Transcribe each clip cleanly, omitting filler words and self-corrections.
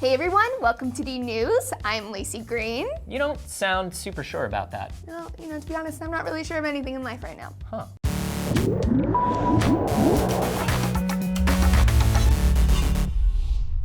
Hey everyone, welcome to D News. I'm Laci Green. You don't sound super sure about that. Well, to be honest, I'm not really sure of anything in life right now. Huh.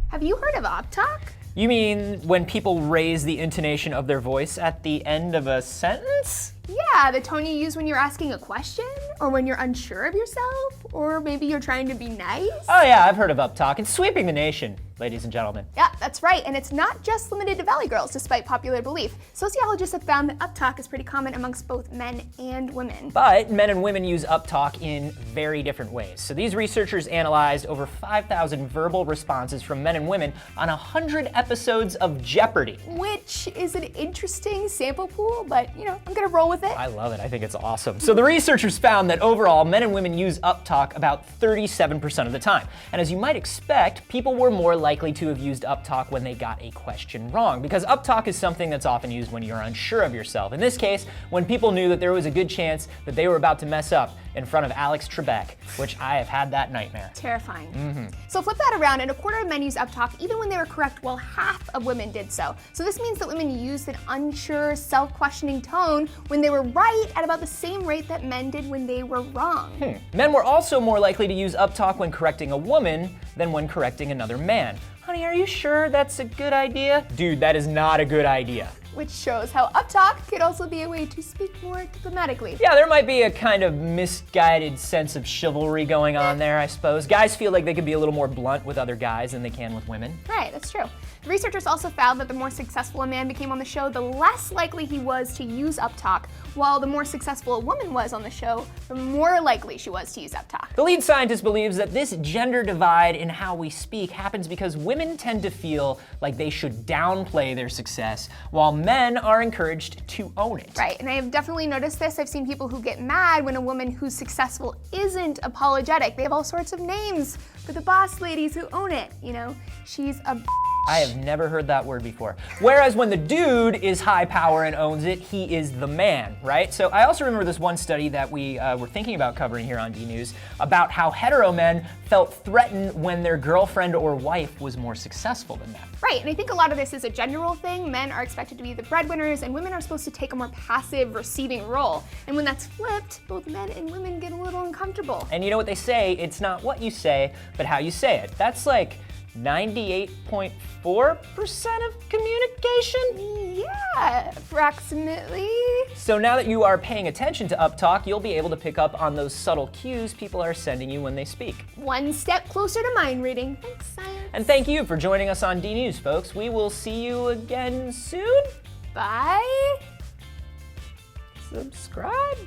Have you heard of Uptalk? You mean when people raise the intonation of their voice at the end of a sentence? Yeah, the tone you use when you're asking a question, or when you're unsure of yourself, or maybe you're trying to be nice. Oh yeah, I've heard of Uptalk. It's sweeping the nation, ladies and gentlemen. Yeah, that's right, and it's not just limited to Valley Girls, despite popular belief. Sociologists have found that Uptalk is pretty common amongst both men and women. But men and women use Uptalk in very different ways. So these researchers analyzed over 5,000 verbal responses from men and women on 100 episodes of Jeopardy. Which is an interesting sample pool, but I'm gonna roll with it. I love it, I think it's awesome. So the researchers found that overall, men and women use Uptalk about 37% of the time. And as you might expect, people were more likely to have used Uptalk when they got a question wrong, because Uptalk is something that's often used when you're unsure of yourself. In this case, when people knew that there was a good chance that they were about to mess up in front of Alex Trebek, which I have had that nightmare. Terrifying. So flip that around, and a quarter of men use Uptalk even when they were correct, while half of women did so. So this means that women used an unsure, self-questioning tone when they were right at about the same rate that men did when they were wrong. Men were also more likely to use Uptalk when correcting a woman than when correcting another man. Honey, are you sure that's a good idea? Dude, that is not a good idea. Which shows how Uptalk could also be a way to speak more diplomatically. Yeah, there might be a kind of misguided sense of chivalry going on there, I suppose. Guys feel like they can be a little more blunt with other guys than they can with women. Right, that's true. The researchers also found that the more successful a man became on the show, the less likely he was to use Uptalk, while the more successful a woman was on the show, the more likely she was to use Uptalk. The lead scientist believes that this gender divide in how we speak happens because women tend to feel like they should downplay their success, while men are encouraged to own it. Right, and I have definitely noticed this. I've seen people who get mad when a woman who's successful isn't apologetic. They have all sorts of names for the boss ladies who own it. She's a I have never heard that word before. Whereas when the dude is high power and owns it, he is the man, right? So I also remember this one study that we were thinking about covering here on D News about how hetero men felt threatened when their girlfriend or wife was more successful than them. Right, and I think a lot of this is a gender role thing. Men are expected to be the breadwinners, and women are supposed to take a more passive, receiving role. And when that's flipped, both men and women get a little uncomfortable. And you know what they say, it's not what you say, but how you say it. That's like 98.4% of communication? Yeah, approximately. So now that you are paying attention to Uptalk, you'll be able to pick up on those subtle cues people are sending you when they speak. One step closer to mind reading. Thanks, science. And thank you for joining us on D News, folks. We will see you again soon. Bye. Subscribe.